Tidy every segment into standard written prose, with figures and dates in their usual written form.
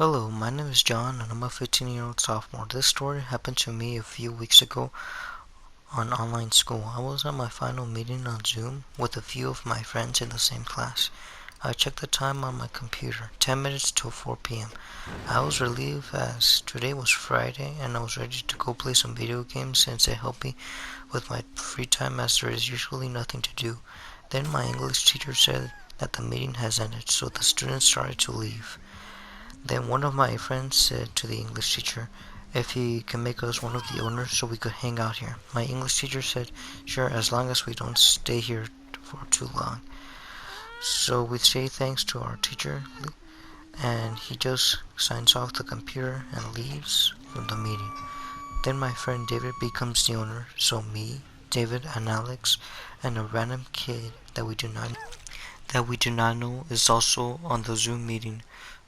Hello, my name is John and I'm a 15-year-old sophomore. This story happened to me a few weeks ago on online school. I was at my final meeting on Zoom with a few of my friends in the same class. I checked the time on my computer, 10 minutes till 4 p.m. I was relieved as today was Friday and I was ready to go play some video games since it helped me with my free time as there is usually nothing to do. Then my English teacher said that the meeting has ended, so the students started to leave. Then one of my friends said to the English teacher if he can make us one of the owners so we could hang out here. My English teacher said, sure, as long as we don't stay here for too long. So we say thanks to our teacher, and he just signs off the computer and leaves from the meeting. Then my friend David becomes the owner, so me, David, and Alex, and a random kid that we do not know is also on the Zoom meeting.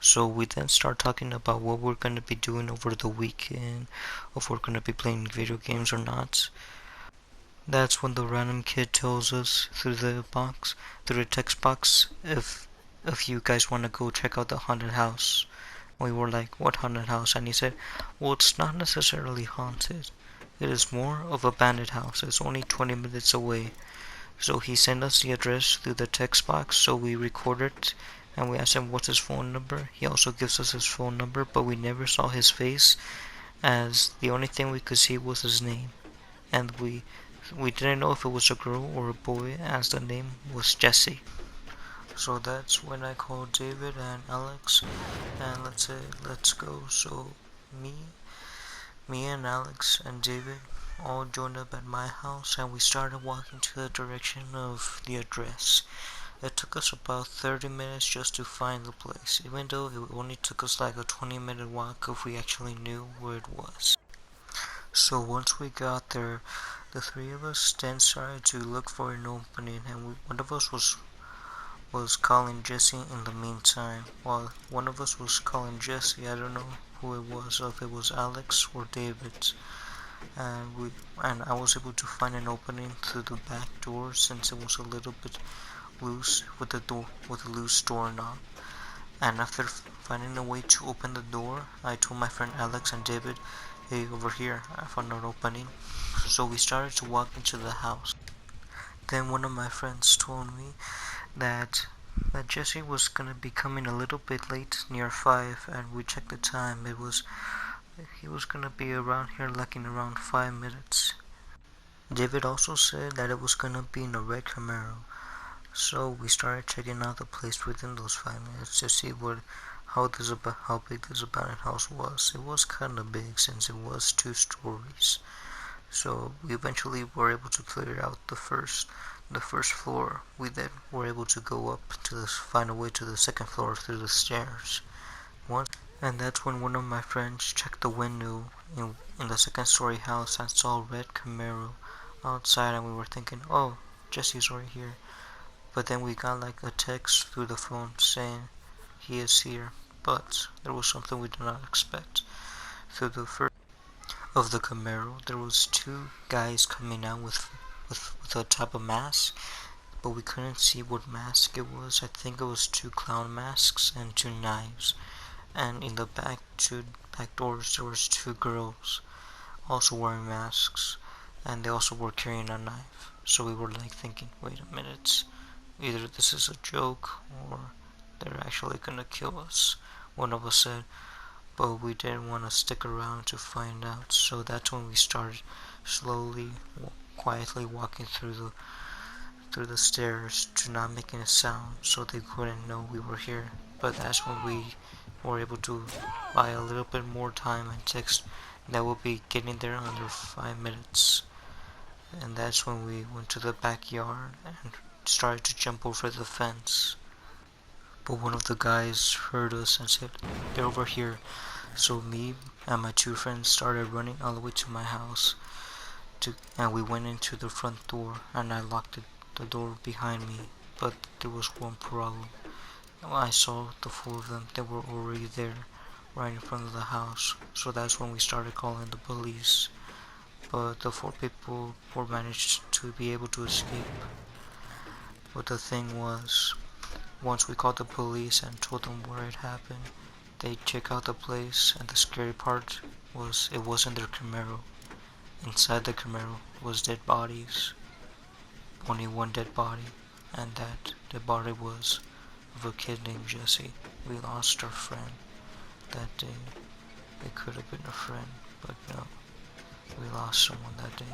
So we then start talking about what we're going to be doing over the weekend, if we're going to be playing video games or not. That's when the random kid tells us through the text box, if you guys want to go check out the haunted house. We were like, what haunted house? And he said, well, it's not necessarily haunted. It is more of a bandit house. It's only 20 minutes away. So he sent us the address through the text box, so we recorded and we asked him what's his phone number. He also gives us his phone number, but we never saw his face as the only thing we could see was his name. And we didn't know if it was a girl or a boy as the name was Jesse. So that's when I called David and Alex and let's say let's go. So me me and Alex and David all joined up at my house and we started walking to the direction of the address. It took us about 30 minutes just to find the place, even though it only took us like a 20-minute walk if we actually knew where it was. So once we got there, the three of us then started to look for an opening, and one of us was calling Jesse in the meantime. While one of us was calling Jesse, I don't know who it was, or if it was Alex or David. And I was able to find an opening through the back door since it was a little bit loose with the loose doorknob. And after finding a way to open the door, I told my friend Alex and David, hey, over here, I found an opening. So we started to walk into the house. Then one of my friends told me that Jesse was gonna be coming a little bit late, near 5, and we checked the time. He was gonna be around here like in around 5 minutes. David also said that it was gonna be in a red Camaro. So we started checking out the place within those 5 minutes to see how big this abandoned house was. It was kinda big since it was 2 stories. So we eventually were able to clear out the first floor. We then were able to go up to find a way to the second floor through the stairs. And that's when one of my friends checked the window in the second story house and saw a red Camaro outside, and we were thinking, oh, Jesse's right here. But then we got like a text through the phone saying he is here, but there was something we did not expect. Through the first of the Camaro, there was 2 guys coming out with a type of mask, but we couldn't see what mask it was. I think it was 2 clown masks and 2 knives. And in the back doors, there was 2 girls also wearing masks, and they also were carrying a knife. So we were like thinking, wait a minute, either this is a joke or they're actually gonna kill us. One of us said, but we didn't want to stick around to find out. So that's when we started slowly, quietly walking through the stairs to not making a sound so they couldn't know we were here. But that's when we were able to buy a little bit more time and text that we'll be getting there under 5 minutes. And that's when we went to the backyard and started to jump over the fence. But one of the guys heard us and said, they're over here. So me and my 2 friends started running all the way to my house. And we went into the front door and I locked the door behind me. But there was one problem. I saw the 4 of them. They were already there, right in front of the house. So that's when we started calling the police. But the 4 people were managed to be able to escape. But the thing was, once we called the police and told them where it happened, They check out the place, and the scary part was it wasn't their Camaro. Inside the Camaro was dead bodies. Only one dead body, and that dead body was of a kid named Jesse. We lost our friend that day. It could have been a friend, but no. We lost someone that day.